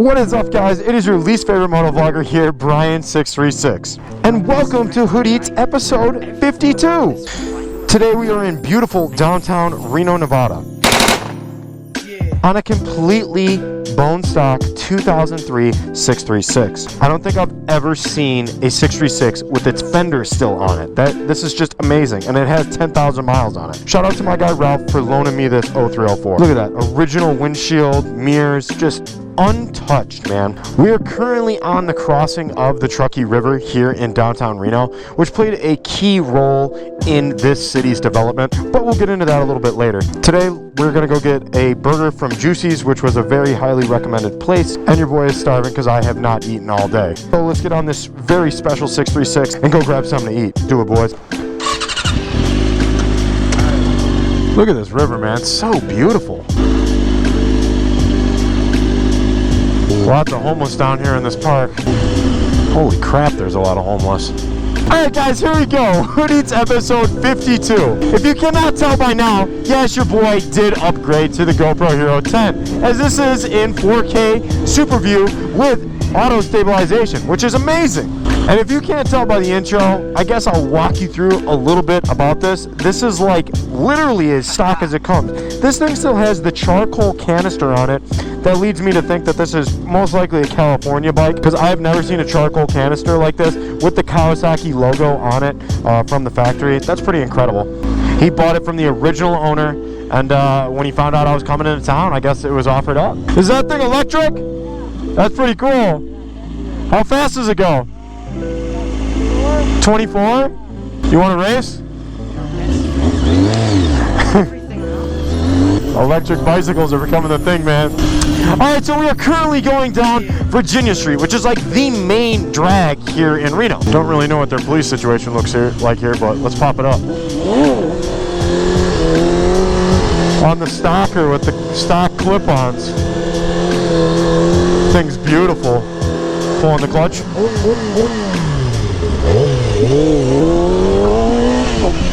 What is up, guys? It is your least favorite moto vlogger here, Brian636, and welcome to Hood Eats episode 52. Today we are in beautiful downtown Reno, Nevada, on a completely bone stock 2003 636. I don't think I've ever seen a 636 with its fender still on it. This is just amazing, and it has 10,000 miles on it. Shout out to my guy Ralph for loaning me this 0304. Look at that, original windshield, mirrors, just untouched, man. We are currently on the crossing of the Truckee River here in downtown Reno, which played a key role in this city's development, but we'll get into that a little bit later. Today, we're gonna go get a burger from Juicy's, which was a very highly recommended place, and your boy is starving because I have not eaten all day. So let's get on this very special 636 and go grab something to eat. Do it, boys. Look at this river, man. It's so beautiful. Lots of homeless down here in this park. Holy crap, there's a lot of homeless. Alright guys, here we go. Hood Eats episode 52. If you cannot tell by now, yes, your boy did upgrade to the GoPro Hero 10, as this is in 4K Super View with auto stabilization, which is amazing. And if you can't tell by the intro, I guess I'll walk you through a little bit about this. This is like literally as stock as it comes. This thing still has the charcoal canister on it. That leads me to think that this is most likely a California bike, because I've never seen a charcoal canister like this with the Kawasaki logo on it from the factory. That's pretty incredible. He bought it from the original owner, and when he found out I was coming into town, I guess it was offered up. Is that thing electric? That's pretty cool. How fast does it go? 24? You want to race? Electric bicycles are becoming the thing, man. Alright, so we are currently going down Virginia Street, which is like the main drag here in Reno. Don't really know what their police situation looks like here, but let's pop it up. On the stocker with the stock clip-ons. Thing's beautiful. Pulling the clutch.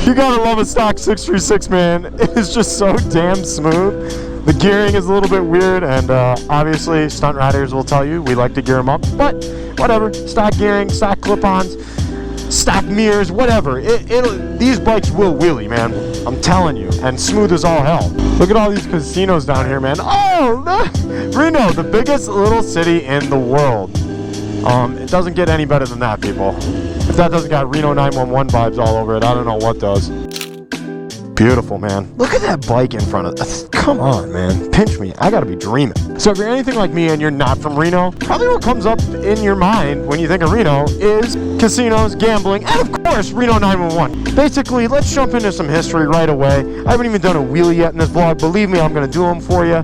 You gotta love a stock 636, man. It is just so damn smooth. The gearing is a little bit weird, and obviously stunt riders will tell you we like to gear them up, but whatever. Stock gearing, stock clip-ons, stock mirrors, whatever. These bikes will wheelie, man. I'm telling you, and smooth as all hell. Look at all these casinos down here, man. Oh, Reno, the biggest little city in the world. It doesn't get any better than that, people. If that doesn't got Reno 911 vibes all over it, I don't know what does. Beautiful, man. Look at that bike in front of us. Come on, man. Pinch me. I gotta be dreaming. So if you're anything like me and you're not from Reno, probably what comes up in your mind when you think of Reno is casinos, gambling, and of course, Reno 911. Basically, let's jump into some history right away. I haven't even done a wheelie yet in this vlog. Believe me, I'm gonna do them for you.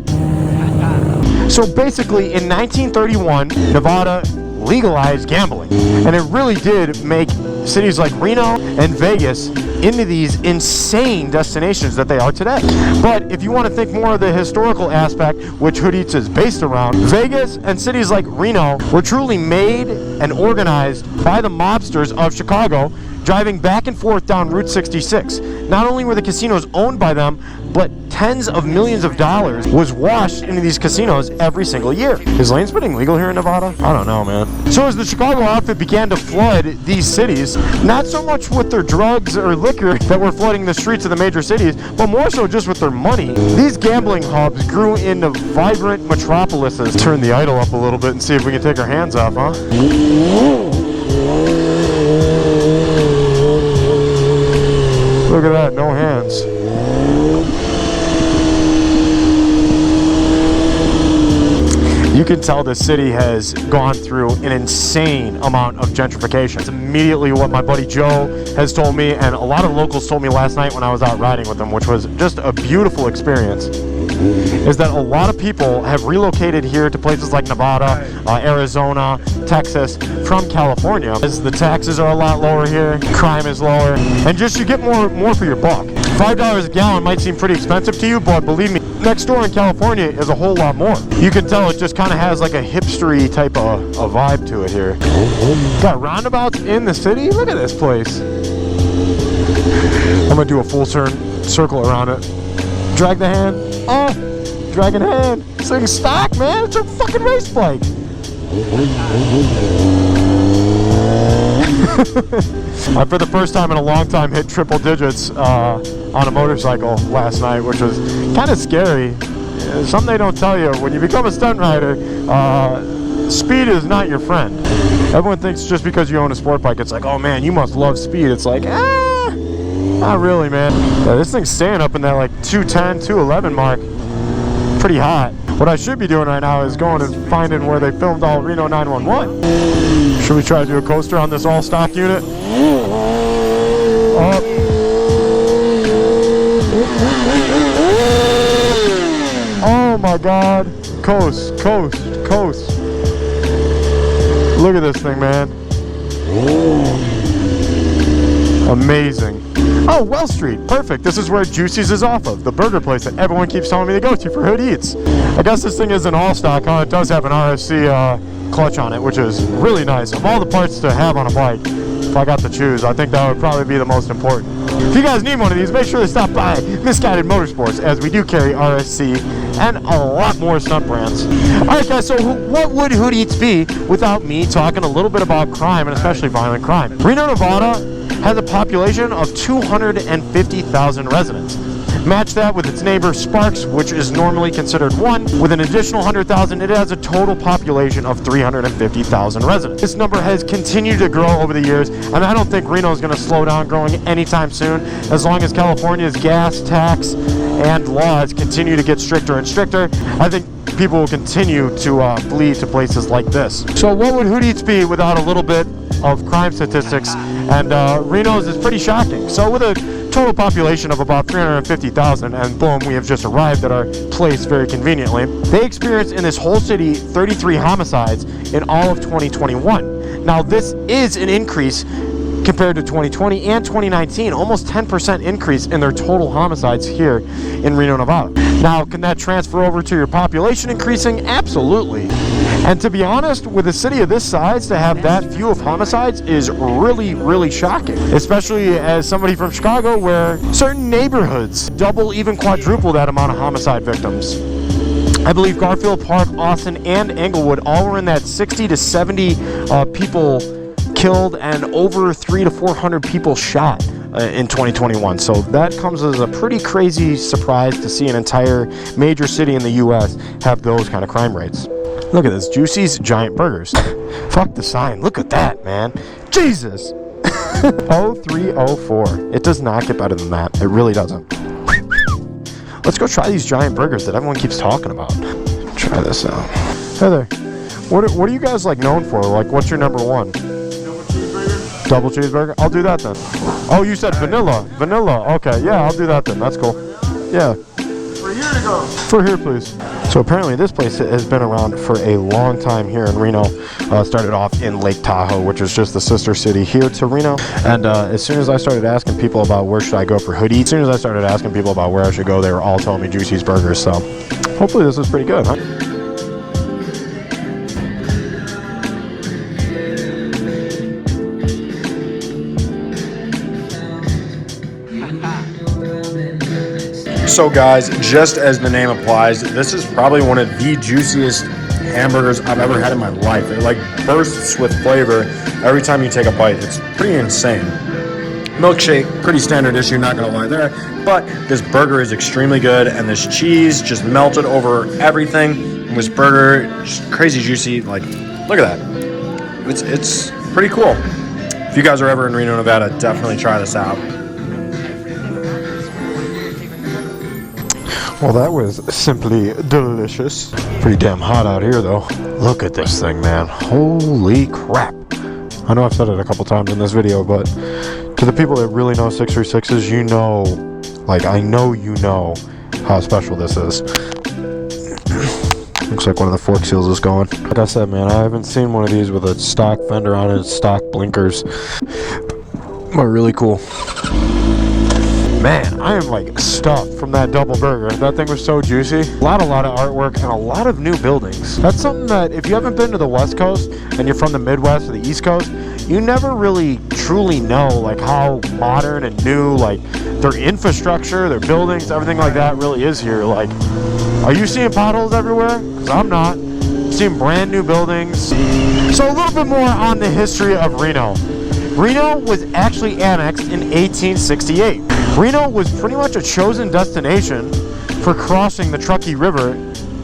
So basically, in 1931, Nevada legalized gambling, and it really did make cities like Reno and Vegas into these insane destinations that they are today. But if you want to think more of the historical aspect, which Hood Eats is based around, Vegas and cities like Reno were truly made and organized by the mobsters of Chicago, driving back and forth down Route 66. Not only were the casinos owned by them, but tens of millions of dollars was washed into these casinos every single year. Is lane splitting legal here in Nevada? I don't know, man. So as the Chicago outfit began to flood these cities, not so much with their drugs or liquor that were flooding the streets of the major cities, but more so just with their money, these gambling hubs grew into vibrant metropolises. Turn the idle up a little bit and see if we can take our hands off, huh? Look at that, no hands. You can tell the city has gone through an insane amount of gentrification. It's immediately what my buddy Joe has told me, and a lot of locals told me last night when I was out riding with them, which was just a beautiful experience, is that a lot of people have relocated here to places like Nevada, Arizona, Texas, from California, as the taxes are a lot lower here, crime is lower, and just you get more for your buck. $5 a gallon might seem pretty expensive to you, but believe me, next door in California is a whole lot more. You can tell it just kind of has like a hipstery type of a vibe to it here. Got roundabouts in the city? Look at this place. I'm gonna do a full circle around it. Drag the hand. Oh, dragging hand. This thing's stock, man. It's a fucking race bike. I, for the first time in a long time, hit triple digits on a motorcycle last night, which was kind of scary. Something they don't tell you, when you become a stunt rider, speed is not your friend. Everyone thinks just because you own a sport bike, it's like, oh man, you must love speed. It's like, not really, man. Yeah, this thing's staying up in that like 210, 211 mark. Pretty hot. What I should be doing right now is going and finding where they filmed all Reno 911. Should we try to do a coaster on this all-stock unit? Oh my god. Coast, coast, coast. Look at this thing, man. Amazing. Oh, Well Street. Perfect. This is where Juicy's is off of. The burger place that everyone keeps telling me to go to for Hood Eats. I guess this thing isn't all stock, huh? It does have an RSC clutch on it, which is really nice. Of all the parts to have on a bike, if I got to choose, I think that would probably be the most important. If you guys need one of these, make sure to stop by Misguided Motorsports, as we do carry RSC and a lot more stunt brands. Alright guys, so what would Hood Eats be without me talking a little bit about crime, and especially violent crime? Reno, Nevada has a population of 250,000 residents. Match that with its neighbor Sparks, which is normally considered 1. With an additional 100,000, it has a total population of 350,000 residents. This number has continued to grow over the years, and I don't think Reno is going to slow down growing anytime soon, as long as California's gas, tax, and laws continue to get stricter and stricter. I think people will continue to flee to places like this. So what would Hood Eats be without a little bit of crime statistics? And Reno's is pretty shocking. So with a total population of about 350,000, and boom, we have just arrived at our place very conveniently. They experienced in this whole city 33 homicides in all of 2021. Now this is an increase compared to 2020 and 2019, almost 10% increase in their total homicides here in Reno, Nevada. Now, can that transfer over to your population increasing? Absolutely. And to be honest, with a city of this size, to have that few of homicides is really, really shocking. Especially as somebody from Chicago, where certain neighborhoods double, even quadruple that amount of homicide victims. I believe Garfield Park, Austin, and Englewood all were in that 60 to 70 people killed and over 300 to 400 people shot in 2021. So that comes as a pretty crazy surprise to see an entire major city in the US have those kind of crime rates. Look at this, Juicy's Giant Burgers. Fuck the sign, look at that, man. Jesus. 0304. It does not get better than that. It really doesn't. Let's go try these giant burgers that everyone keeps talking about. Try this out. Hey there. What are you guys like known for? Like, what's your number one? Double cheeseburger? I'll do that then. Oh, you said vanilla. Vanilla. Okay, yeah, I'll do that then. That's cool. Yeah. For here to go. For here, please. So apparently this place has been around for a long time here in Reno. Started off in Lake Tahoe, which is just the sister city here to Reno. And as soon as I started asking people about where should I go for Hood Eats, as soon as I started asking people about where I should go, they were all telling me Juicy's Burgers. So hopefully this is pretty good, huh? So guys, just as the name applies, this is probably one of the juiciest hamburgers I've ever had in my life. It like bursts with flavor every time you take a bite. It's pretty insane. Milkshake, pretty standard issue, not gonna lie there. But this burger is extremely good, and this cheese just melted over everything. And this burger, just crazy juicy. Like, look at that. It's pretty cool. If you guys are ever in Reno, Nevada, definitely try this out. Well, that was simply delicious. Pretty damn hot out here, though. Look at this thing, man. Holy crap. I know I've said it a couple times in this video, but to the people that really know 636s, you know, like, I know you know how special this is. Looks like one of the fork seals is going. Like I said, man, I haven't seen one of these with a stock fender on it, stock blinkers. But really cool. Man, I am like stuffed from that double burger. That thing was so juicy. A lot of artwork and a lot of new buildings. That's something that if you haven't been to the West Coast and you're from the Midwest or the East Coast, you never really truly know like how modern and new like their infrastructure, their buildings, everything like that really is here. Like, are you seeing potholes everywhere? Because I'm not. seeing brand new buildings. So a little bit more on the history of Reno. Reno was actually annexed in 1868. Reno was pretty much a chosen destination for crossing the Truckee River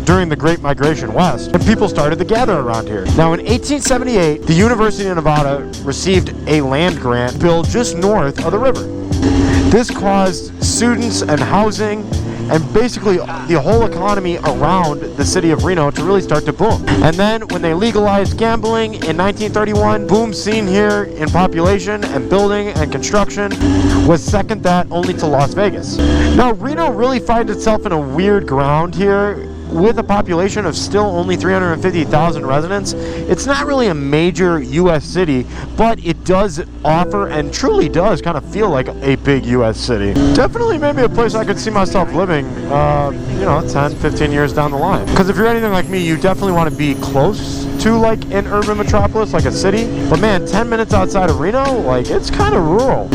during the Great Migration West, and people started to gather around here. Now in 1878, the University of Nevada received a land grant built just north of the river. This caused students and housing and basically the whole economy around the city of Reno to really start to boom. And then when they legalized gambling in 1931, boom seen here in population and building and construction was second that only to Las Vegas. Now Reno really finds itself in a weird ground here. With a population of still only 350,000 residents, it's not really a major U.S. city, but it does offer and truly does kind of feel like a big U.S. city. Definitely maybe a place I could see myself living, 10, 15 years down the line. Because if you're anything like me, you definitely want to be close to like an urban metropolis, like a city. But man, 10 minutes outside of Reno, like it's kind of rural.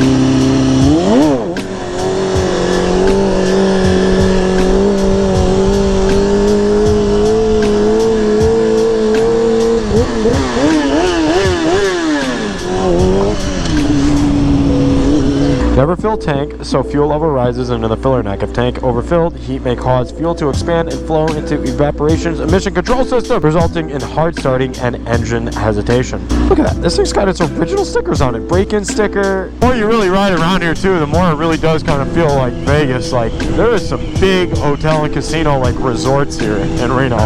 Never fill tank, so fuel level rises into the filler neck. If tank overfilled, heat may cause fuel to expand and flow into evaporation's emission control system, resulting in hard starting and engine hesitation. Look at that. This thing's got its original stickers on it. Break-in sticker. The more you really ride around here too, the more it really does kind of feel like Vegas. Like there is some big hotel and casino like resorts here in Reno.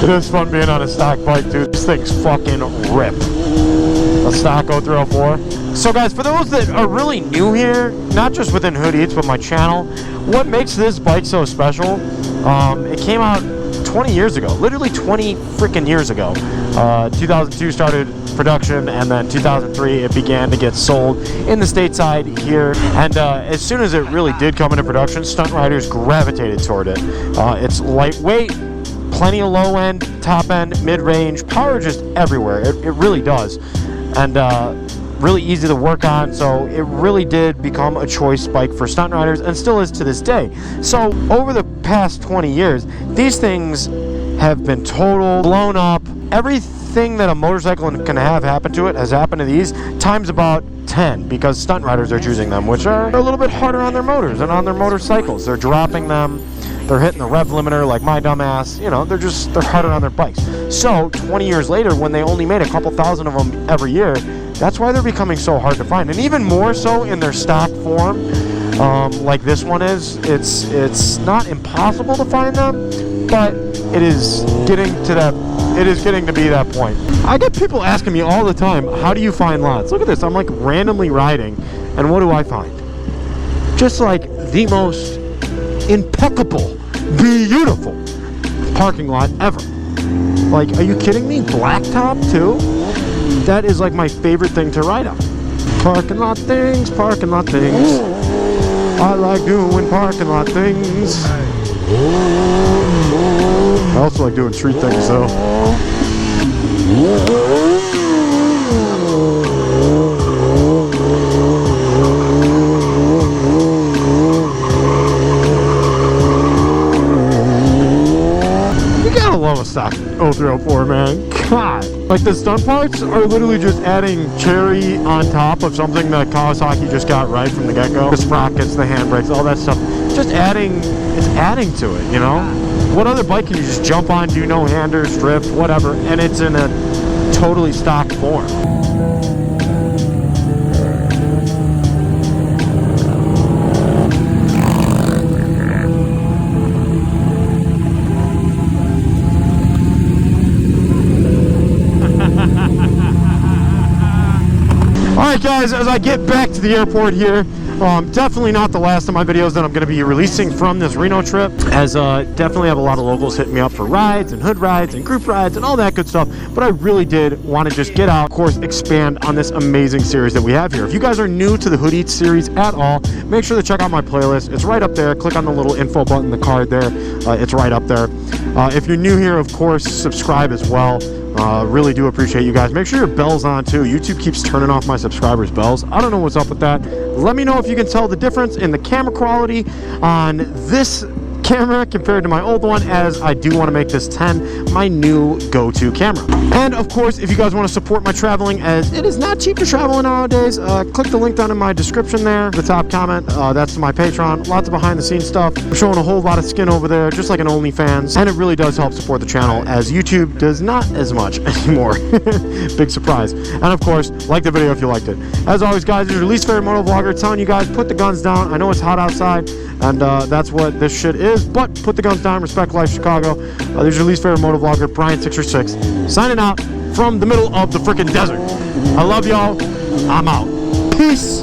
It is fun being on a stock bike, dude. These things fucking rip. A stock 0304. So guys, for those that are really new here, not just within Hood Eats, but my channel, what makes this bike so special, it came out 20 years ago. Literally 20 freaking years ago. 2002 started production, and then 2003 it began to get sold in the stateside here. And as soon as it really did come into production, stunt riders gravitated toward it. It's lightweight, plenty of low end, top end, mid-range, power just everywhere. It really does. And really easy to work on, so it really did become a choice bike for stunt riders and still is to this day. So over the past 20 years, these things have been totaled, blown up. Everything that a motorcycle can have happen to it has happened to these times about 10, because stunt riders are choosing them, which are a little bit harder on their motors and on their motorcycles. They're dropping them. They're hitting the rev limiter like my dumbass. You know, they're harder on their bikes. So 20 years later, when they only made a couple thousand of them every year, that's why they're becoming so hard to find. And even more so in their stock form, like this one is. It's not impossible to find them, but it is getting to that. It is getting to be that point. I get people asking me all the time, how do you find lots? Look at this. I'm like randomly riding, and what do I find? Just like the most impeccable, beautiful parking lot ever. Like, are you kidding me? Blacktop too? That is like my favorite thing to ride on. Parking lot things, parking lot things. I like doing parking lot things. I also like doing street things though. Love a stock 0304, man. God, like the stunt parts are literally just adding cherry on top of something that Kawasaki just got right from the get-go. The sprockets, the handbrakes, all that stuff. Just adding, it's adding to it, you know? What other bike can you just jump on, do no-handers, drift, whatever, and it's in a totally stock form? Alright guys, as I get back to the airport here, definitely not the last of my videos that I'm going to be releasing from this Reno trip, as definitely have a lot of locals hitting me up for rides and hood rides and group rides and all that good stuff, but I really did want to just get out, of course, expand on this amazing series that we have here. If you guys are new to the Hood Eats series at all, make sure to check out my playlist. It's right up there. Click on the little info button, the card there. It's right up there. If you're new here, of course, subscribe as well. Really do appreciate you guys. Make sure your bell's on too. YouTube keeps turning off my subscribers' bells. I don't know what's up with that. Let me know if you can tell the difference in the camera quality on this camera compared to my old one, as I do want to make this 10 my new go-to camera. And of course, if you guys want to support my traveling, as it is not cheap to travel nowadays, click the link down in my description there, the top comment. That's my Patreon. Lots of behind the scenes stuff. I'm showing a whole lot of skin over there, just like an OnlyFans, and it really does help support the channel, as YouTube does not as much anymore. Big surprise. And of course, like the video if you liked it. As always, guys, this is your least favorite moto vlogger telling you guys, put the guns down. I know it's hot outside, and that's what this shit is, but put the guns down, respect life, Chicago. This is your least favorite moto vlogger, Brian636, signing out from the middle of the freaking desert. I love y'all. I'm out. Peace.